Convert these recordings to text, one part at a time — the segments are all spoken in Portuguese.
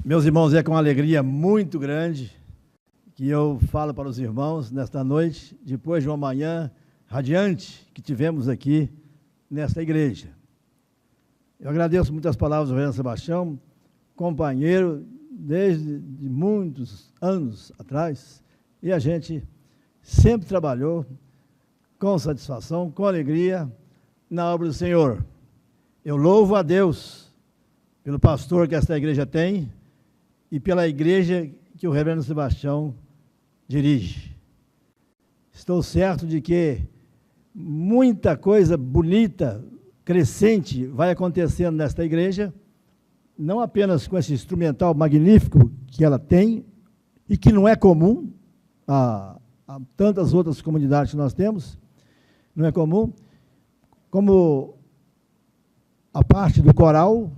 Meus irmãos, é com alegria muito grande que eu falo para os irmãos nesta noite, depois de uma manhã radiante que tivemos aqui nesta igreja. Eu agradeço muito as palavras do Reverendo Sebastião, companheiro desde muitos anos atrás, e a gente sempre trabalhou com satisfação, com alegria na obra do Senhor. Eu louvo a Deus pelo pastor que esta igreja tem e pela igreja que o Reverendo Sebastião dirige. Estou certo de que muita coisa bonita, crescente, vai acontecendo nesta igreja, não apenas com esse instrumental magnífico que ela tem, e que não é comum a tantas outras comunidades que nós temos, não é comum, como a parte do coral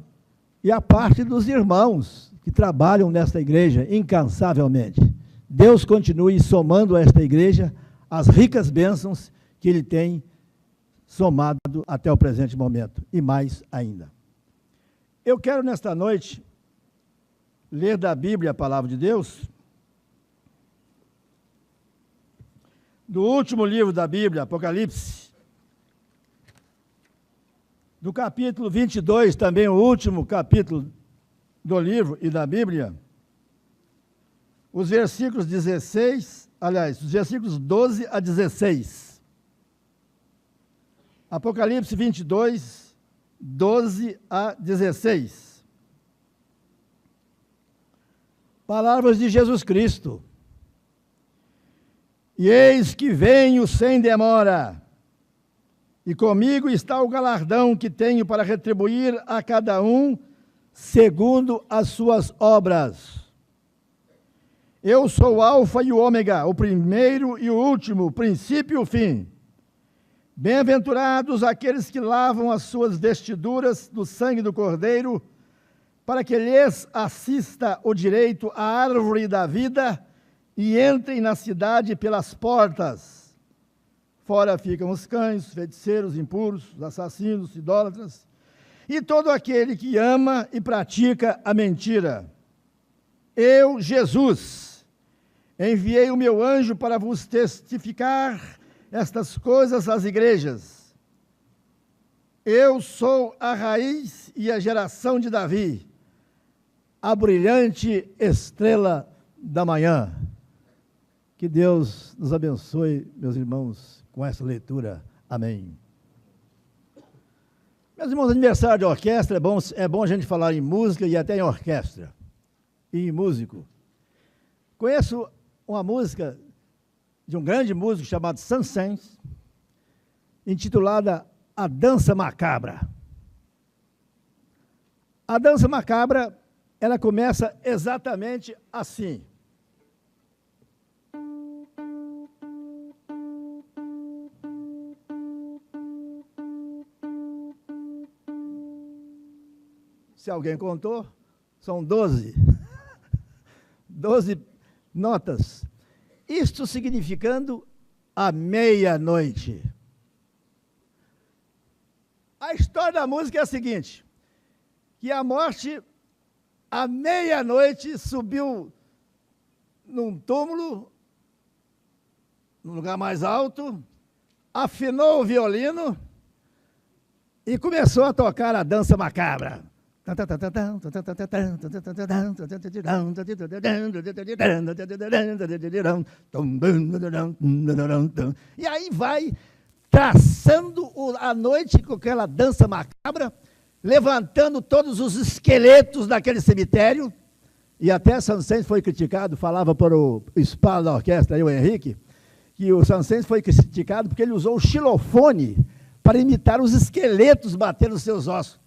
e a parte dos irmãos que trabalham nesta igreja incansavelmente. Deus continue somando a esta igreja as ricas bênçãos que Ele tem somado até o presente momento, e mais ainda. Eu quero nesta noite ler da Bíblia a palavra de Deus, do último livro da Bíblia, Apocalipse, do capítulo 22, também o último capítulo do livro e da Bíblia, os versículos 12 a 16. Apocalipse 22, 12 a 16. Palavras de Jesus Cristo. E eis que venho sem demora, e comigo está o galardão que tenho para retribuir a cada um segundo as suas obras. Eu sou o Alfa e o Ômega, o primeiro e o último, o princípio e o fim. Bem-aventurados aqueles que lavam as suas vestiduras do sangue do Cordeiro, para que lhes assista o direito à árvore da vida e entrem na cidade pelas portas. Fora ficam os cães, os feiticeiros, impuros, os assassinos, idólatras, e todo aquele que ama e pratica a mentira. Eu, Jesus, enviei o meu anjo para vos testificar estas coisas às igrejas. Eu sou a raiz e a geração de Davi, a brilhante estrela da manhã. Que Deus nos abençoe, meus irmãos, com essa leitura. Amém. Meus irmãos, aniversário de orquestra, é bom a gente falar em música e até em orquestra, e em músico. Conheço uma música de um grande músico chamado Saint-Saëns, intitulada A Dança Macabra. A Dança Macabra, ela começa exatamente assim. Se alguém contou, são 12. 12 notas. Isto significando a meia-noite. A história da música é a seguinte, que a morte, à meia-noite, subiu num túmulo, num lugar mais alto, afinou o violino e começou a tocar a dança macabra. E aí vai traçando a noite com aquela dança macabra, levantando todos os esqueletos daquele cemitério, e até Saint-Saëns foi criticado, falava para o espalho da orquestra, o Henrique, que o Saint-Saëns foi criticado porque ele usou o xilofone para imitar os esqueletos batendo os seus ossos.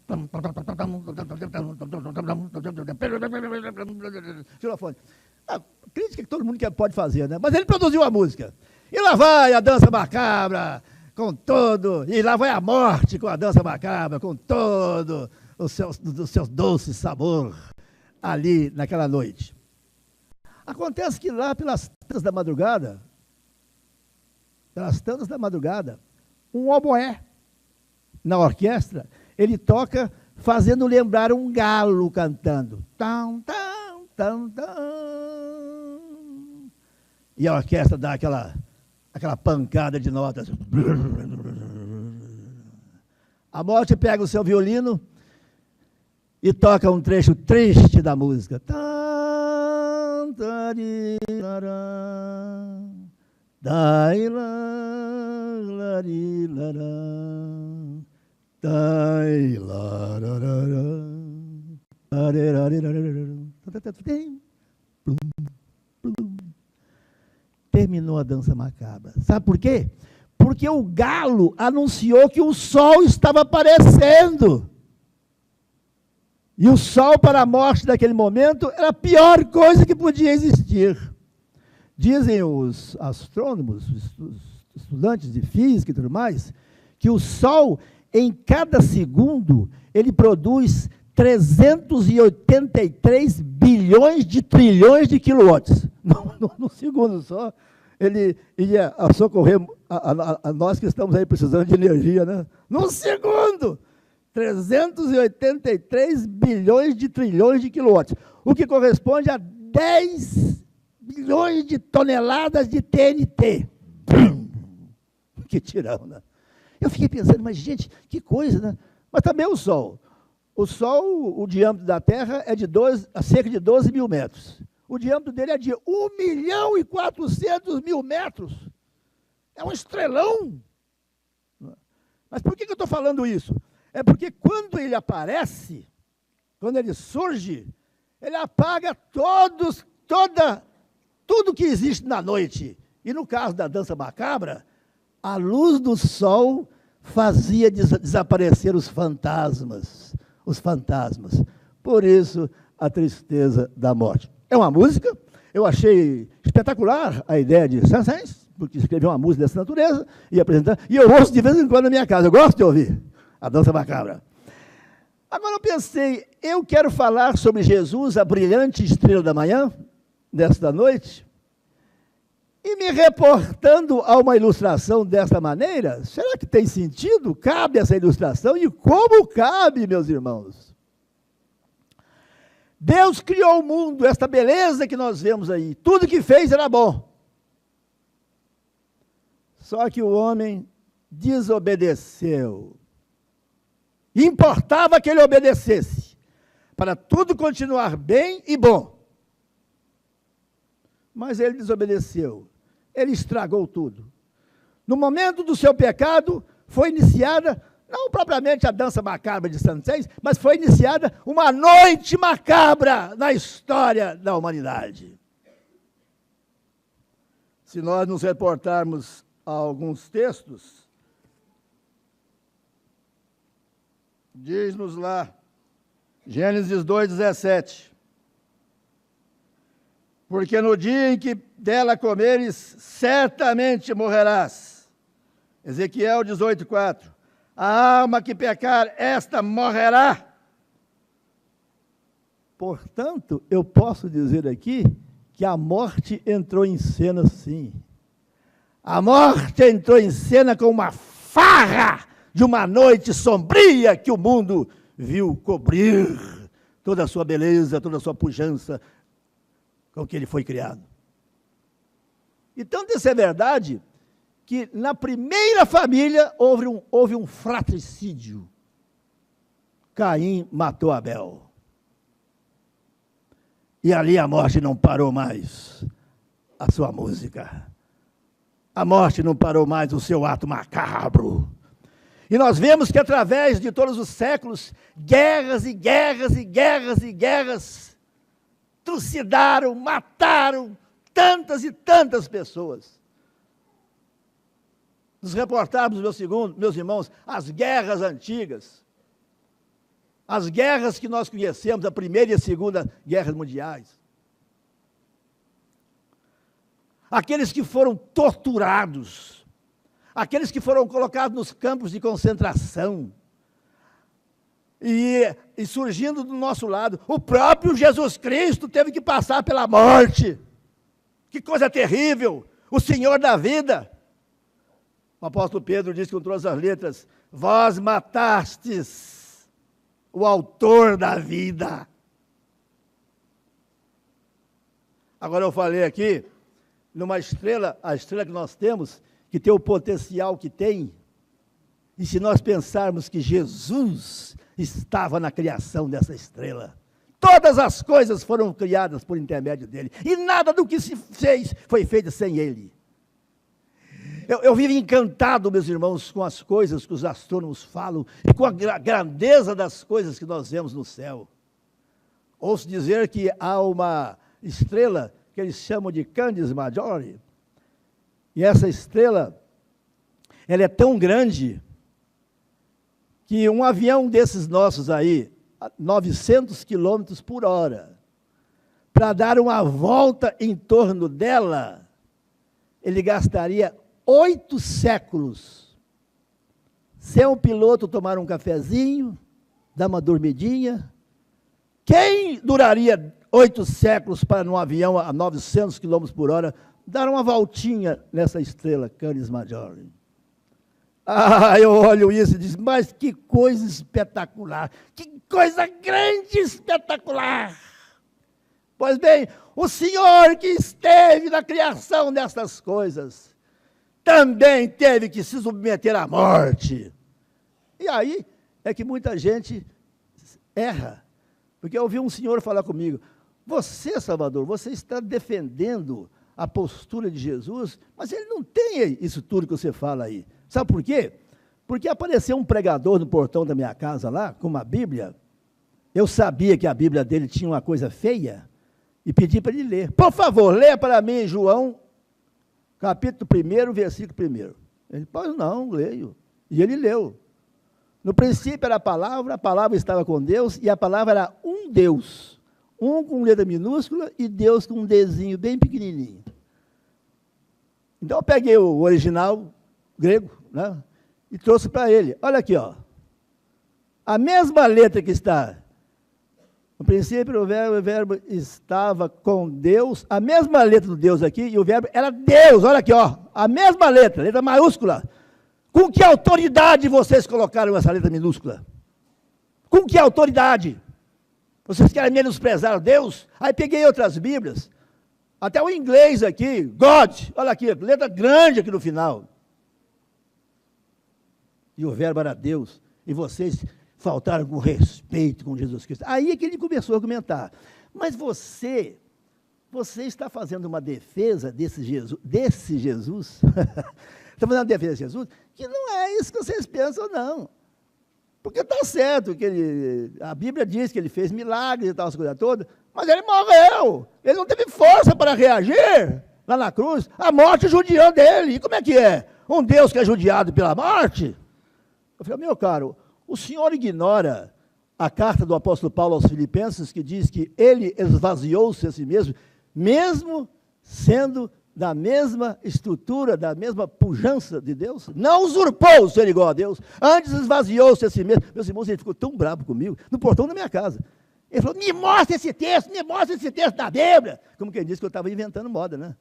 Xilofone. Crítica que todo mundo pode fazer, né? Mas ele produziu a música. E lá vai a dança macabra, com todo, e lá vai a morte com a dança macabra, com todo o seu doce sabor ali naquela noite. Acontece que lá pelas tantas da madrugada, um oboé na orquestra, ele toca fazendo lembrar um galo cantando. Tão, tão, Tan, tan. E a orquestra dá aquela pancada de notas. A morte pega o seu violino e toca um trecho triste da música. Tan, tarirará, dailararilará, dailararará. Terminou a dança macabra. Sabe por quê? Porque o galo anunciou que o sol estava aparecendo. E o sol, para a morte daquele momento, era a pior coisa que podia existir. Dizem os astrônomos, os estudantes de física e tudo mais, que o sol, em cada segundo, ele produz 383 bilhões de trilhões de quilowatts. No segundo só, ele ia socorrer a nós que estamos aí precisando de energia, né? Num segundo! 383 bilhões de trilhões de quilowatts, o que corresponde a 10 bilhões de toneladas de TNT. Que tirão, né? Eu fiquei pensando, mas gente, que coisa, né? Mas também o Sol. O Sol, o diâmetro da Terra é de cerca de 12 mil metros. O diâmetro dele é de 1.400.000 metros. É um estrelão. Mas por que eu estou falando isso? É porque quando ele aparece, quando ele surge, ele apaga tudo que existe na noite. E no caso da dança macabra, a luz do sol fazia desaparecer os fantasmas. Por isso, a tristeza da morte. É uma música, eu achei espetacular a ideia de Saint-Saëns, porque escreveu uma música dessa natureza e apresentar, e eu ouço de vez em quando na minha casa, eu gosto de ouvir a dança macabra. Agora eu pensei, eu quero falar sobre Jesus, a brilhante estrela da manhã, desta noite, e me reportando a uma ilustração desta maneira, será que tem sentido? Cabe essa ilustração? E como cabe, meus irmãos? Deus criou o mundo, esta beleza que nós vemos aí. Tudo que fez era bom. Só que o homem desobedeceu. Importava que ele obedecesse, para tudo continuar bem e bom. Mas ele desobedeceu. Ele estragou tudo. No momento do seu pecado, foi iniciada, não propriamente a dança macabra de Saint-Saëns, mas foi iniciada uma noite macabra na história da humanidade. Se nós nos reportarmos a alguns textos, diz-nos lá, Gênesis 2,17, porque no dia em que dela comeres, certamente morrerás. Ezequiel 18,4, a alma que pecar, esta morrerá. Portanto, eu posso dizer aqui que a morte entrou em cena sim. A morte entrou em cena com uma farra de uma noite sombria que o mundo viu cobrir toda a sua beleza, toda a sua pujança, com que ele foi criado. E tanto isso é verdade, que na primeira família houve um fratricídio. Caim matou Abel. E ali a morte não parou mais a sua música. A morte não parou mais o seu ato macabro. E nós vemos que através de todos os séculos, guerras e guerras e guerras e guerras trucidaram, mataram tantas e tantas pessoas. Nos reportarmos, meus irmãos, as guerras antigas, as guerras que nós conhecemos, a Primeira e a Segunda Guerras Mundiais. Aqueles que foram torturados, aqueles que foram colocados nos campos de concentração, e surgindo do nosso lado, o próprio Jesus Cristo teve que passar pela morte. Que coisa terrível! O Senhor da vida. O apóstolo Pedro diz com todas as letras, vós matastes o autor da vida. Agora eu falei aqui, numa estrela, a estrela que nós temos, que tem o potencial que tem, e se nós pensarmos que Jesus estava na criação dessa estrela, todas as coisas foram criadas por intermédio dele, e nada do que se fez foi feito sem ele. Eu vivo encantado, meus irmãos, com as coisas que os astrônomos falam, e com a grandeza das coisas que nós vemos no céu. Ouço dizer que há uma estrela que eles chamam de Canis Majori, e essa estrela, ela é tão grande, que um avião desses nossos aí, 900 quilômetros por hora, para dar uma volta em torno dela, ele gastaria 8 séculos. Sem o piloto tomar um cafezinho, dar uma dormidinha, quem duraria 8 séculos para num avião a 900 quilômetros por hora dar uma voltinha nessa estrela Canis Majori? Ah, eu olho isso e digo, mas que coisa espetacular, que coisa grande e espetacular. Pois bem, o Senhor que esteve na criação destas coisas, também teve que se submeter à morte. E aí é que muita gente erra, porque eu ouvi um senhor falar comigo, você, Salvador, você está defendendo a postura de Jesus, mas ele não tem isso tudo que você fala aí. Sabe por quê? Porque apareceu um pregador no portão da minha casa lá, com uma Bíblia. Eu sabia que a Bíblia dele tinha uma coisa feia, e pedi para ele ler. Por favor, leia para mim João, capítulo 1, versículo 1. Ele, pois não, leio. E ele leu. No princípio era a palavra estava com Deus, e a palavra era um Deus. Um com letra minúscula e Deus com um Dzinho bem pequenininho. Então eu peguei o original grego, né, e trouxe para ele. Olha aqui, ó. A mesma letra que está. No princípio, o verbo estava com Deus, a mesma letra do Deus aqui, e o verbo era Deus, olha aqui, ó, a mesma letra maiúscula. Com que autoridade vocês colocaram essa letra minúscula? Com que autoridade? Vocês querem menosprezar Deus? Aí peguei outras Bíblias, até o inglês aqui, God, olha aqui, letra grande aqui no final. E o verbo era Deus, e vocês faltaram com respeito com Jesus Cristo. Aí é que ele começou a argumentar. Mas você está fazendo uma defesa desse Jesus, está fazendo uma defesa de Jesus, que não é isso que vocês pensam, não. Porque está certo, que a Bíblia diz que ele fez milagres e tal, as coisas todas, mas ele morreu. Ele não teve força para reagir lá na cruz. A morte judiou dele. E como é que é? Um Deus que é judiado pela morte? Eu falei, meu caro, o senhor ignora a carta do apóstolo Paulo aos Filipenses, que diz que ele esvaziou-se a si mesmo, mesmo sendo da mesma estrutura, da mesma pujança de Deus? Não usurpou ser igual a Deus, antes esvaziou-se a si mesmo. Meus irmãos, ele ficou tão bravo comigo, no portão da minha casa. Ele falou, me mostra esse texto da Bíblia. Como quem disse que eu estava inventando moda, né?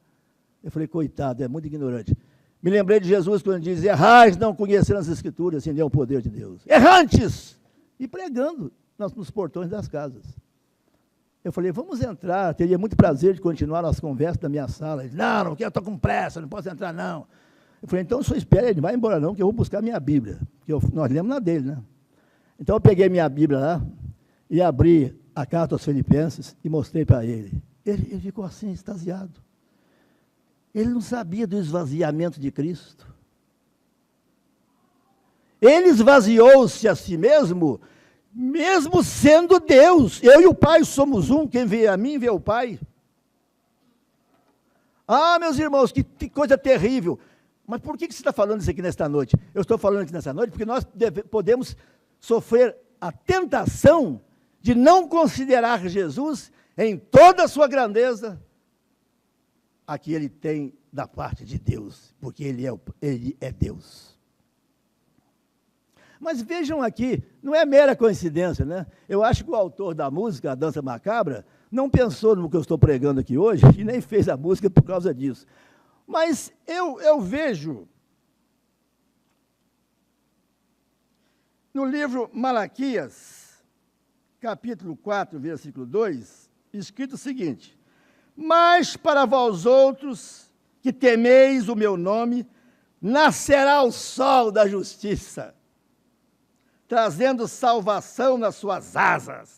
Eu falei, coitado, é muito ignorante. Me lembrei de Jesus quando diz, errais não conhecendo as Escrituras, sem nem o poder de Deus. Errantes! E pregando nos portões das casas. Eu falei, vamos entrar, teria muito prazer de continuar nossa conversa da minha sala. Ele disse, não, eu estou com pressa, não posso entrar não. Eu falei, então o senhor espera, ele não vai embora não, que eu vou buscar minha Bíblia. Nós lemos na dele, né? Então eu peguei minha Bíblia lá, e abri a carta aos Filipenses, e mostrei para ele. Ele ficou assim, extasiado. Ele não sabia do esvaziamento de Cristo. Ele esvaziou-se a si mesmo, mesmo sendo Deus. Eu e o Pai somos um, quem vê a mim vê o Pai. Ah, meus irmãos, que coisa terrível. Mas por que você está falando isso aqui nesta noite? Eu estou falando aqui nesta noite porque nós podemos sofrer a tentação de não considerar Jesus em toda a sua grandeza, a que ele tem da parte de Deus, porque ele é Deus. Mas vejam aqui, não é mera coincidência, né? Eu acho que o autor da música, A Dança Macabra, não pensou no que eu estou pregando aqui hoje, e nem fez a música por causa disso. Mas eu vejo, no livro Malaquias, capítulo 4, versículo 2, escrito o seguinte, Mas para vós outros, que temeis o meu nome, nascerá o sol da justiça, trazendo salvação nas suas asas.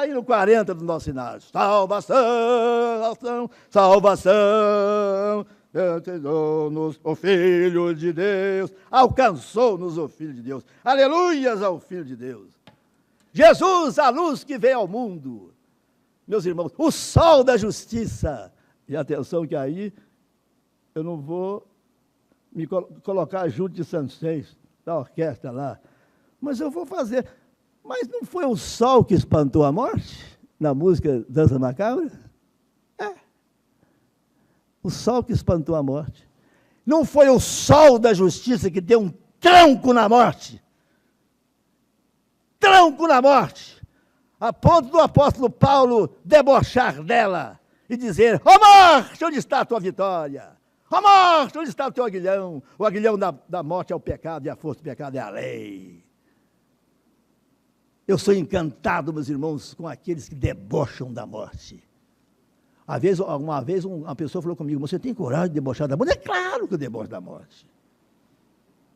E no 40 do nosso inário, salvação, salvação, alcançou-nos o Filho de Deus, alcançou-nos o Filho de Deus, aleluias ao Filho de Deus. Jesus, a luz que veio ao mundo, meus irmãos, o sol da justiça. E atenção que aí eu não vou me colocar junto de Santos Seis, da orquestra lá, mas eu vou fazer. Mas não foi o sol que espantou a morte, na música Dança Macabra? O sol que espantou a morte. Não foi o sol da justiça que deu um tranco na morte? Tranco na morte, a ponto do apóstolo Paulo debochar dela e dizer: ó morte, onde está a tua vitória? Ó morte, onde está o teu aguilhão? O aguilhão da morte é o pecado, e a força do pecado é a lei. Eu sou encantado, meus irmãos, com aqueles que debocham da morte. Uma vez uma pessoa falou comigo: você tem coragem de debochar da morte? É claro que eu debocho da morte.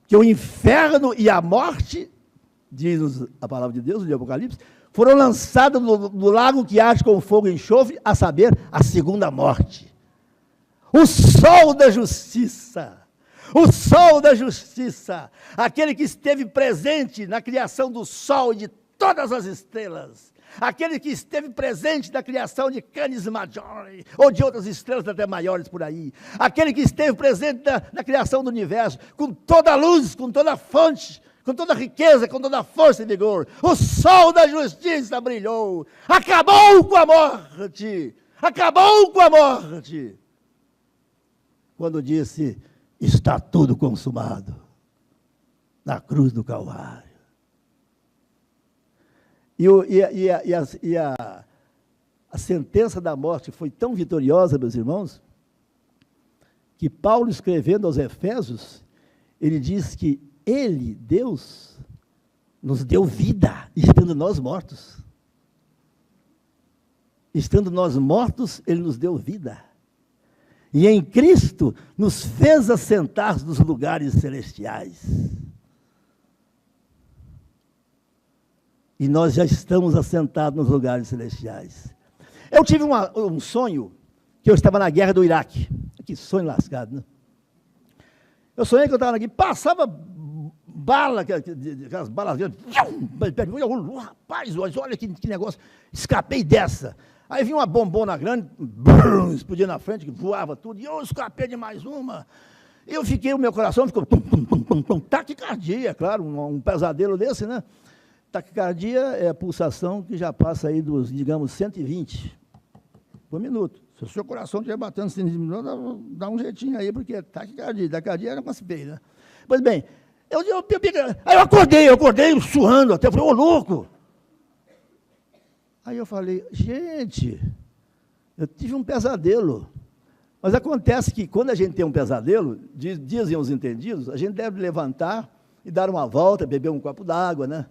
Que o inferno e a morte, diz a palavra de Deus, no Apocalipse, foram lançados no lago que arde com fogo e enxofre, a saber, a segunda morte. O sol da justiça, o sol da justiça, aquele que esteve presente na criação do sol e de todas as estrelas, aquele que esteve presente na criação de Canis Majori, ou de outras estrelas até maiores por aí, aquele que esteve presente na criação do universo, com toda a luz, com toda a fonte, com toda a riqueza, com toda a força e vigor, o sol da justiça brilhou, acabou com a morte, acabou com a morte, quando disse: está tudo consumado, na cruz do Calvário. A sentença da morte foi tão vitoriosa, meus irmãos, que Paulo, escrevendo aos Efésios, ele diz que ele, Deus, nos deu vida, estando nós mortos. Estando nós mortos, ele nos deu vida. E em Cristo nos fez assentar nos lugares celestiais. E nós já estamos assentados nos lugares celestiais. Eu tive um sonho, que eu estava na guerra do Iraque. Que sonho lascado, né? Eu sonhei que eu estava na guerra, passava bala, aquelas balas, rapaz, olha que negócio, escapei dessa. Aí vinha uma bombona grande, explodia na frente, que voava tudo, e eu escapei de mais uma. Eu fiquei, o meu coração ficou taquicardia, claro, um pesadelo desse, né? Taquicardia é a pulsação que já passa aí dos, digamos, 120 por minuto. Se o seu coração estiver batendo 120 minutos, dá um jeitinho aí, porque taquicardia. Taquicardia era uma feia, né? Pois bem, aí eu acordei suando até, eu falei: ô louco! Aí eu falei: gente, eu tive um pesadelo. Mas acontece que quando a gente tem um pesadelo, dizem os entendidos, a gente deve levantar e dar uma volta, beber um copo d'água, né?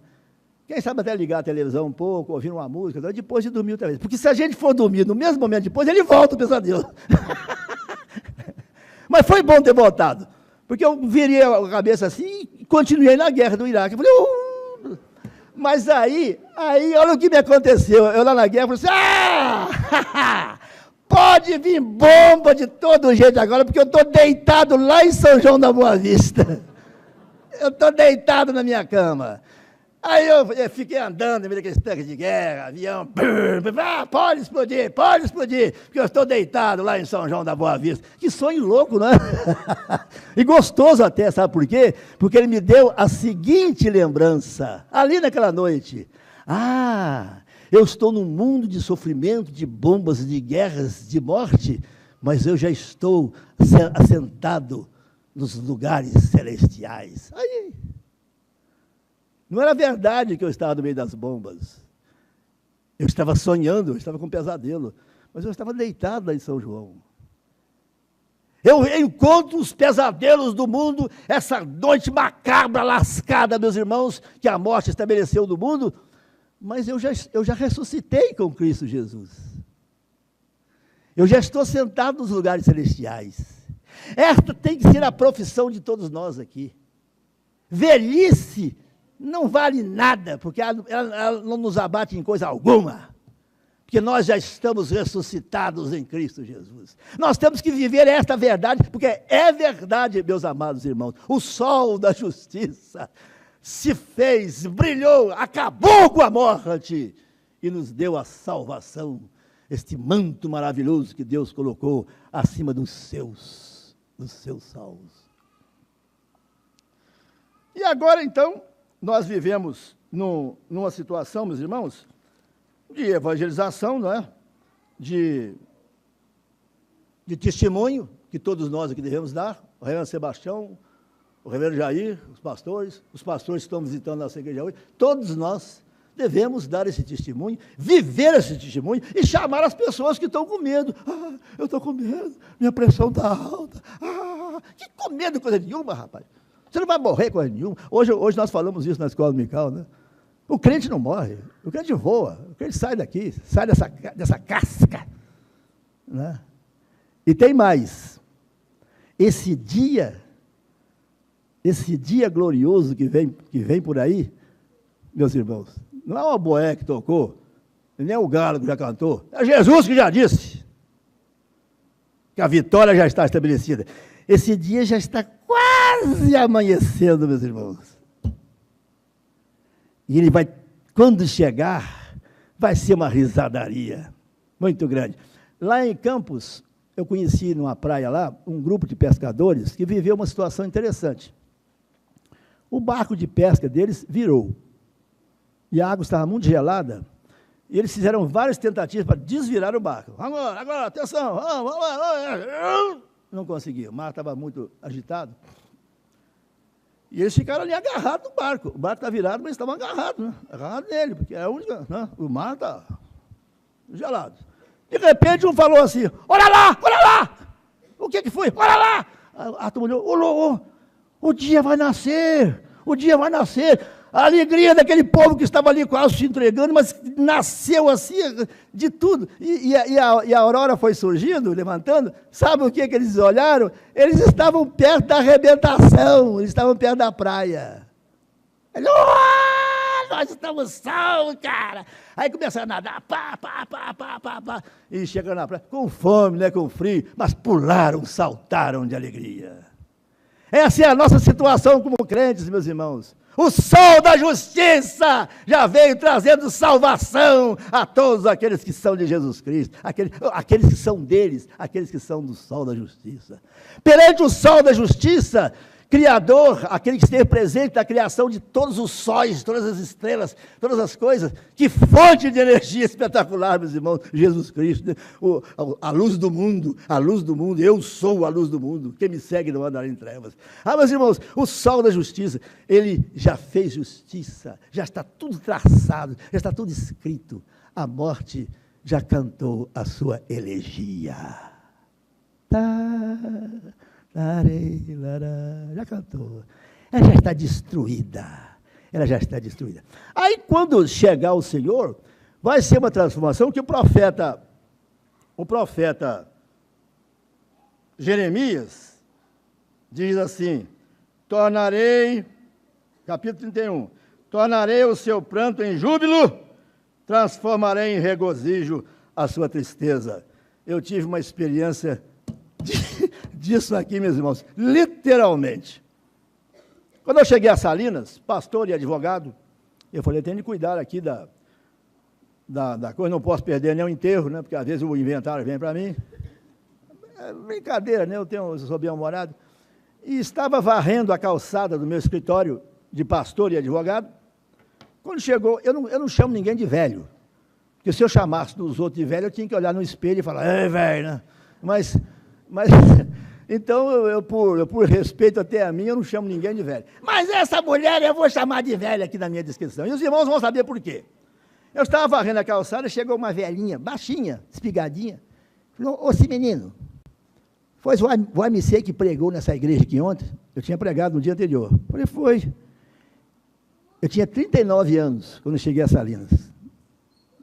Quem sabe até ligar a televisão um pouco, ouvir uma música, depois de dormir outra vez. Porque se a gente for dormir no mesmo momento depois, ele volta o pesadelo. Mas foi bom ter voltado, porque eu virei a cabeça assim e continuei na guerra do Iraque. Eu falei: Mas aí, olha o que me aconteceu. Eu lá na guerra, falei assim: pode vir bomba de todo jeito agora, porque eu estou deitado lá em São João da Boa Vista. Eu estou deitado na minha cama. Aí eu fiquei andando no meio daqueles tanques de guerra, avião, pode explodir, porque eu estou deitado lá em São João da Boa Vista. Que sonho louco, né? E gostoso até, sabe por quê? Porque ele me deu a seguinte lembrança, ali naquela noite: eu estou num mundo de sofrimento, de bombas, de guerras, de morte, mas eu já estou assentado nos lugares celestiais. Aí, não era verdade que eu estava no meio das bombas. Eu estava sonhando, eu estava com um pesadelo, mas eu estava deitado lá em São João. Eu encontro os pesadelos do mundo, essa noite macabra, lascada, meus irmãos, que a morte estabeleceu no mundo, mas eu já ressuscitei com Cristo Jesus. Eu já estou sentado nos lugares celestiais. Esta tem que ser a profissão de todos nós aqui. Velhice não vale nada, porque ela não nos abate em coisa alguma. Porque nós já estamos ressuscitados em Cristo Jesus. Nós temos que viver esta verdade, porque é verdade, meus amados irmãos. O sol da justiça se fez, brilhou, acabou com a morte e nos deu a salvação. Este manto maravilhoso que Deus colocou acima dos seus salvos. E agora, então, nós vivemos numa situação, meus irmãos, de evangelização, não é? De testemunho, que todos nós aqui devemos dar, o reverendo Sebastião, o reverendo Jair, os pastores que estão visitando a nossa igreja hoje, todos nós devemos dar esse testemunho, viver esse testemunho e chamar as pessoas que estão com medo. Ah, eu estou com medo, minha pressão está alta. Ah, que com medo coisa nenhuma, rapaz. Você não vai morrer coisa nenhuma. Hoje nós falamos isso na escola dominical, né? O crente não morre, o crente voa, o crente sai daqui, sai dessa casca. Né? E tem mais. Esse dia glorioso que vem por aí, meus irmãos, não é o boé que tocou, nem é o galo que já cantou, é Jesus que já disse que a vitória já está estabelecida. Esse dia já está quase amanhecendo, meus irmãos. E ele vai, quando chegar, vai ser uma risadaria muito grande. Lá em Campos, eu conheci numa praia lá, um grupo de pescadores que viveu uma situação interessante. O barco de pesca deles virou. E a água estava muito gelada, e eles fizeram várias tentativas para desvirar o barco. Agora, atenção, vamos. Não conseguiam, o mar estava muito agitado. E eles ficaram ali agarrados no barco. O barco está virado, mas estavam agarrados, né? Agarrados nele, porque é a única, né? O mar está gelado. De repente, um falou assim, olha lá! O que foi? Olha lá! A turma olhou, o dia vai nascer! A alegria daquele povo que estava ali quase se entregando, mas nasceu assim, de tudo. E a aurora foi surgindo, levantando. Sabe o que eles olharam? Eles estavam perto da arrebentação, eles estavam perto da praia. Nós estamos salvos, cara. Aí começaram a nadar, pá. E chegaram na praia, com fome, né, com frio, mas pularam, saltaram de alegria. Essa é a nossa situação como crentes, meus irmãos. O sol da justiça já veio trazendo salvação a todos aqueles que são de Jesus Cristo, aqueles que são deles, aqueles que são do sol da justiça. Perante o sol da justiça, Criador, aquele que esteve presente na criação de todos os sóis, todas as estrelas, todas as coisas, que fonte de energia espetacular, meus irmãos, Jesus Cristo, né? A luz do mundo, eu sou a luz do mundo, quem me segue não andará em trevas. Meus irmãos, o sol da justiça, ele já fez justiça, já está tudo traçado, já está tudo escrito, a morte já cantou a sua elegia. Já cantou. Ela já está destruída. Aí, quando chegar o Senhor, vai ser uma transformação que o profeta Jeremias diz assim, capítulo 31, tornarei o seu pranto em júbilo, transformarei em regozijo a sua tristeza. Eu tive uma experiência disso aqui, meus irmãos, literalmente. Quando eu cheguei a Salinas, pastor e advogado, eu falei, tenho de cuidar aqui da coisa, não posso perder nem o enterro, né, porque às vezes o inventário vem para mim. É brincadeira, né, eu sou bem-humorado. E estava varrendo a calçada do meu escritório de pastor e advogado. Quando chegou, eu não chamo ninguém de velho, porque se eu chamasse os outros de velho, eu tinha que olhar no espelho e falar, velho, né? Mas então, eu por respeito até a mim, eu não chamo ninguém de velho. Mas essa mulher eu vou chamar de velha aqui na minha descrição. E os irmãos vão saber por quê. Eu estava varrendo a calçada, chegou uma velhinha, baixinha, espigadinha. Falou, ô, esse menino, foi o AMC que pregou nessa igreja aqui ontem? Eu tinha pregado no dia anterior. Falei, foi. Eu tinha 39 anos quando cheguei a Salinas.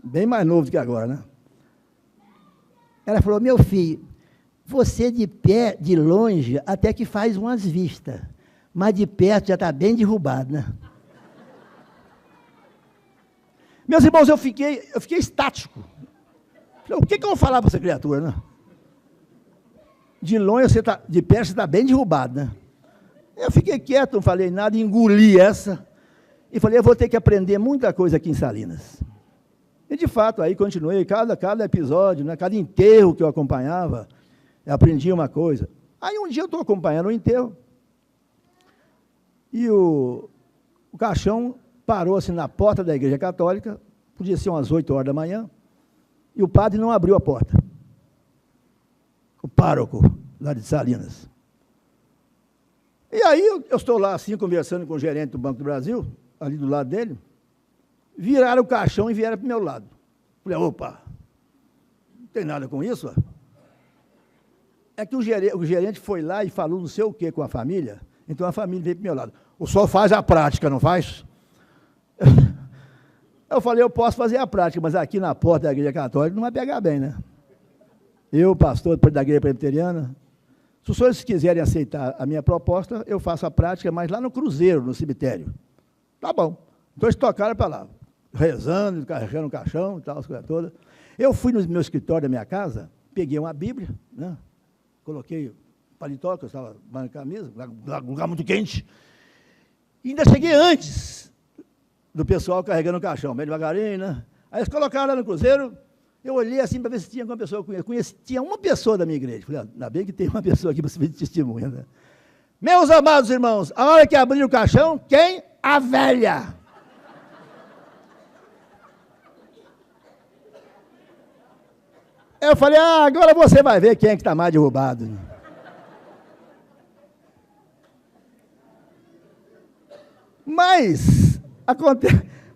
Bem mais novo do que agora, né? Ela falou, meu filho, você de pé, de longe, até que faz umas vistas, mas de perto já está bem derrubado, né? Meus irmãos, eu fiquei estático. Falei, o que eu vou falar para essa criatura, né? De longe, de perto, você está bem derrubado, né? Eu fiquei quieto, não falei nada, engoli essa, e falei, eu vou ter que aprender muita coisa aqui em Salinas. E, de fato, aí continuei, cada episódio, né, cada enterro que eu acompanhava, eu aprendi uma coisa. Aí, um dia, eu estou acompanhando o enterro, e o caixão parou assim na porta da igreja católica, podia ser umas 8 horas da manhã, e o padre não abriu a porta. O pároco, lá de Salinas. E aí, eu estou lá assim, conversando com o gerente do Banco do Brasil, ali do lado dele, viraram o caixão e vieram para o meu lado. Falei, opa, não tem nada com isso? É que o gerente foi lá e falou não sei o que com a família, então a família veio para o meu lado. O senhor faz a prática, não faz? Eu falei, eu posso fazer a prática, mas aqui na porta da igreja católica não vai pegar bem, né? Eu, pastor da igreja presbiteriana, se os senhores quiserem aceitar a minha proposta, eu faço a prática, mas lá no cruzeiro, no cemitério. Tá bom. Então eles tocaram para lá, rezando, carregando o caixão e tal, as coisas todas. Eu fui no meu escritório da minha casa, peguei uma Bíblia, né? Coloquei paletó, que eu estava na camisa, lugar muito quente, e ainda cheguei antes do pessoal carregando o caixão, bem devagarinho, né? Aí eles colocaram lá no cruzeiro, eu olhei assim para ver se tinha alguma pessoa que eu conhecia. Tinha uma pessoa da minha igreja. Falei, ainda bem que tem uma pessoa aqui para servir de testemunha, né? Meus amados irmãos, a hora que abriram o caixão, quem? A velha. Eu falei, agora você vai ver quem é que está mais derrubado. Mas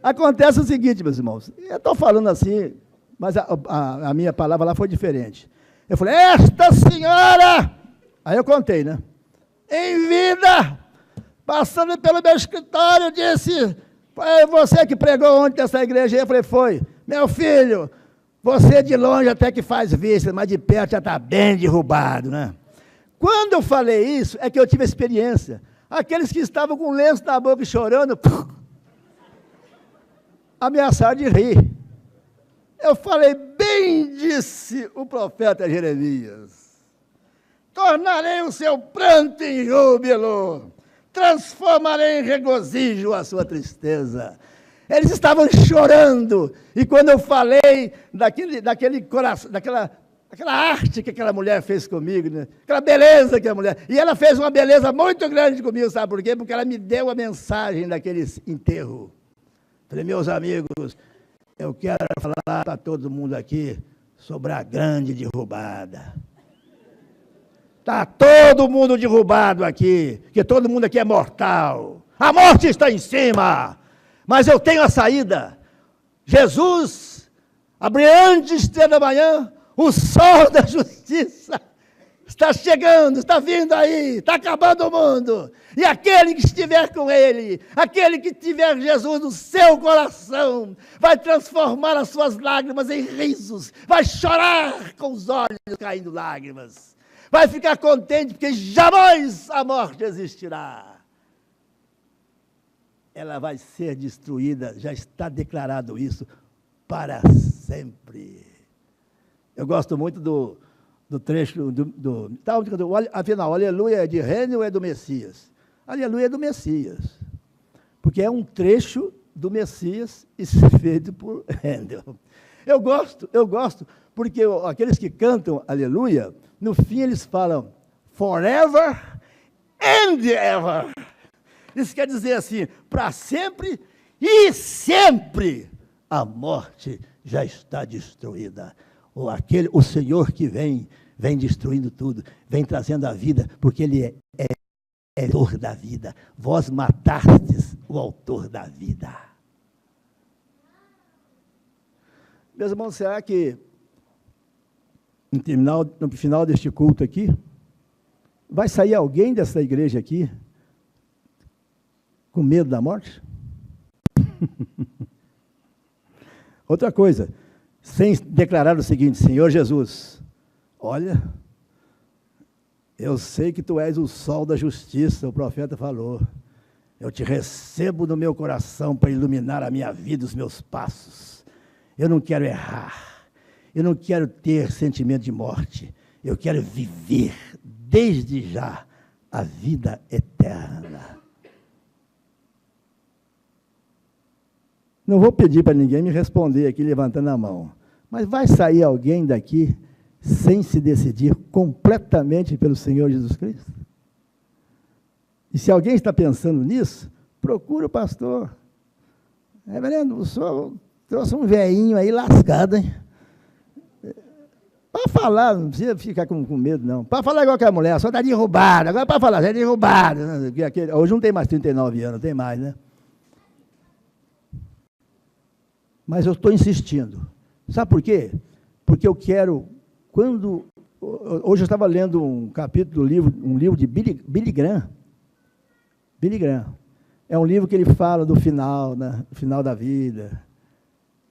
acontece o seguinte, meus irmãos, eu estou falando assim, mas a minha palavra lá foi diferente. Eu falei, esta senhora, aí eu contei, né? Em vida, passando pelo meu escritório, disse, foi você que pregou ontem nessa igreja? Eu falei, foi. Meu filho, você de longe até que faz vista, mas de perto já está bem derrubado, né? Quando eu falei isso, é que eu tive experiência. Aqueles que estavam com lenço na boca e chorando, ameaçaram de rir. Eu falei, bem disse o profeta Jeremias, tornarei o seu pranto em júbilo, transformarei em regozijo a sua tristeza. Eles estavam chorando, e quando eu falei daquele coração, daquela arte que aquela mulher fez comigo, né? Aquela beleza que a mulher... E ela fez uma beleza muito grande comigo, sabe por quê? Porque ela me deu a mensagem daquele enterro. Falei, meus amigos, eu quero falar para todo mundo aqui sobre a grande derrubada. Está todo mundo derrubado aqui, porque todo mundo aqui é mortal. A morte está em cima, mas eu tenho a saída. Jesus, a brilhante estrela da manhã, o sol da justiça está chegando, está vindo aí, está acabando o mundo. E aquele que estiver com ele, aquele que tiver Jesus no seu coração, vai transformar as suas lágrimas em risos, vai chorar com os olhos caindo lágrimas, vai ficar contente porque jamais a morte existirá. Ela vai ser destruída, já está declarado isso, para sempre. Eu gosto muito do trecho, afinal, aleluia é de Handel ou é do Messias? Aleluia é do Messias, porque é um trecho do Messias feito por Handel. Eu gosto, porque aqueles que cantam aleluia, no fim eles falam forever and ever. Isso quer dizer assim, para sempre e sempre a morte já está destruída. O Senhor que vem destruindo tudo, vem trazendo a vida, porque Ele é autor da vida. Vós matastes o autor da vida. Meus irmãos, será que no final deste culto aqui, vai sair alguém dessa igreja aqui com medo da morte? Outra coisa, sem declarar o seguinte, Senhor Jesus, olha, eu sei que tu és o sol da justiça, o profeta falou. Eu te recebo no meu coração para iluminar a minha vida, os meus passos. Eu não quero errar. Eu não quero ter sentimento de morte. Eu quero viver desde já a vida eterna. Não vou pedir para ninguém me responder aqui levantando a mão. Mas vai sair alguém daqui sem se decidir completamente pelo Senhor Jesus Cristo? E se alguém está pensando nisso, procura o pastor. Reverendo, o senhor trouxe um velhinho aí lascado, hein? Para falar, não precisa ficar com medo, não. Para falar igual que a mulher, só está derrubado. Agora para falar, já é derrubado. Hoje não tem mais 39 anos, tem mais, né? Mas eu estou insistindo. Sabe por quê? Porque eu quero, hoje eu estava lendo um capítulo um livro de Billy Graham. Billy Graham. É um livro que ele fala do final, né? Do final da vida,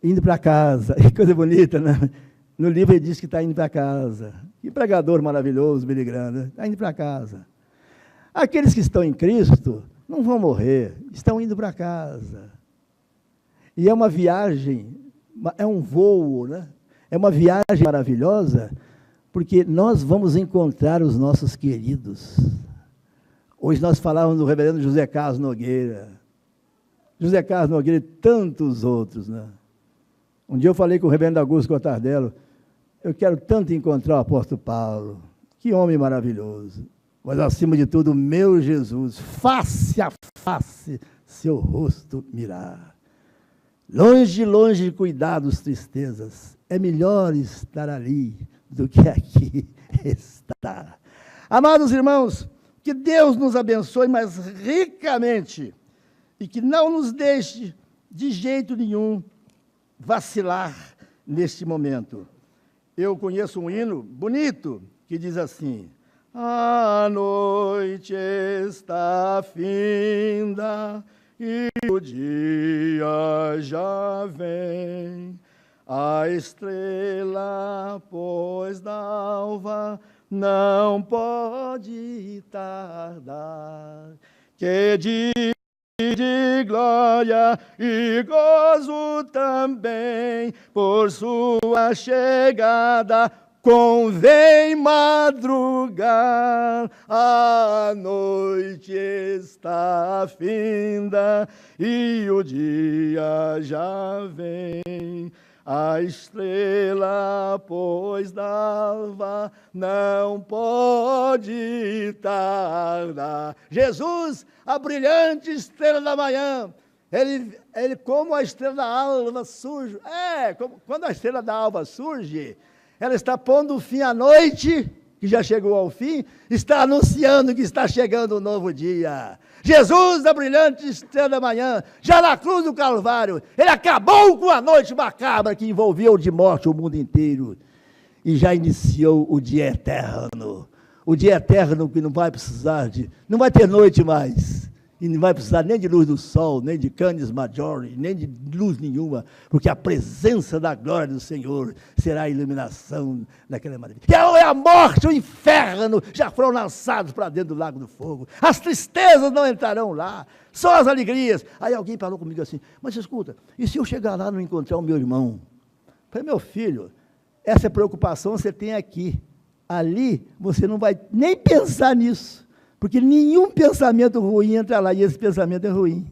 indo para casa. Que coisa bonita, né? No livro ele diz que está indo para casa. Que pregador maravilhoso, Billy Graham, né? Está indo para casa. Aqueles que estão em Cristo não vão morrer, estão indo para casa. E é uma viagem, é um voo, né? É uma viagem maravilhosa, porque nós vamos encontrar os nossos queridos. Hoje nós falávamos do reverendo José Carlos Nogueira. José Carlos Nogueira e tantos outros, né? Um dia eu falei com o reverendo Augusto Gotardello, eu quero tanto encontrar o apóstolo Paulo. Que homem maravilhoso. Mas, acima de tudo, o meu Jesus, face a face, seu rosto mirar. Longe, longe de cuidados, tristezas. É melhor estar ali do que aqui estar. Amados irmãos, que Deus nos abençoe mais ricamente e que não nos deixe de jeito nenhum vacilar neste momento. Eu conheço um hino bonito que diz assim: a noite está finda e o dia já vem, a estrela, pois da alva, não pode tardar, que de glória e gozo também, por sua chegada, convém madrugar. A noite está finda e o dia já vem, a estrela, pois d'alva, não pode tardar. Jesus, a brilhante estrela da manhã, ele como a estrela da alva surge. Quando a estrela da alva surge, ela está pondo fim à noite, que já chegou ao fim, está anunciando que está chegando um novo dia. Jesus, a brilhante estrela da manhã, já na cruz do Calvário, ele acabou com a noite macabra que envolveu de morte o mundo inteiro e já iniciou o dia eterno. O dia eterno que não vai não vai ter noite mais, e não vai precisar nem de luz do sol, nem de canis majori, nem de luz nenhuma, porque a presença da glória do Senhor será a iluminação daquela maravilha. E a morte, o inferno, já foram lançados para dentro do lago do fogo. As tristezas não entrarão lá, só as alegrias. Aí alguém falou comigo assim: mas escuta, e se eu chegar lá e não encontrar o meu irmão? Eu falei: meu filho, essa preocupação você tem aqui. Ali você não vai nem pensar nisso. Porque nenhum pensamento ruim entra lá, e esse pensamento é ruim.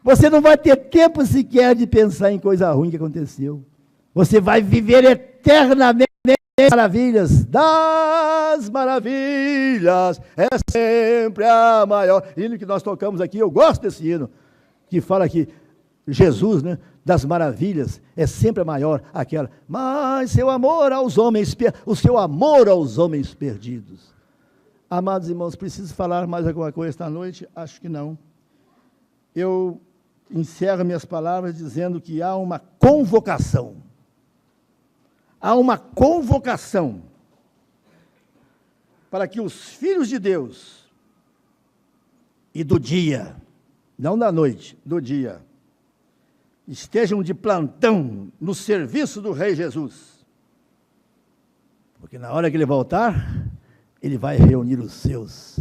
Você não vai ter tempo sequer de pensar em coisa ruim que aconteceu. Você vai viver eternamente as maravilhas. Das maravilhas é sempre a maior. Hino que nós tocamos aqui, eu gosto desse hino, que fala que Jesus, né, das maravilhas é sempre a maior, aquela. Mas seu amor aos homens, o seu amor aos homens perdidos. Amados irmãos, preciso falar mais alguma coisa esta noite? Acho que não. Eu encerro minhas palavras dizendo que há uma convocação. Há uma convocação para que os filhos de Deus e do dia, não da noite, do dia, estejam de plantão no serviço do Rei Jesus. Porque na hora que ele voltar, ele vai reunir os seus.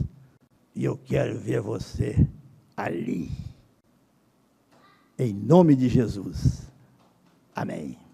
E eu quero ver você ali. Em nome de Jesus. Amém.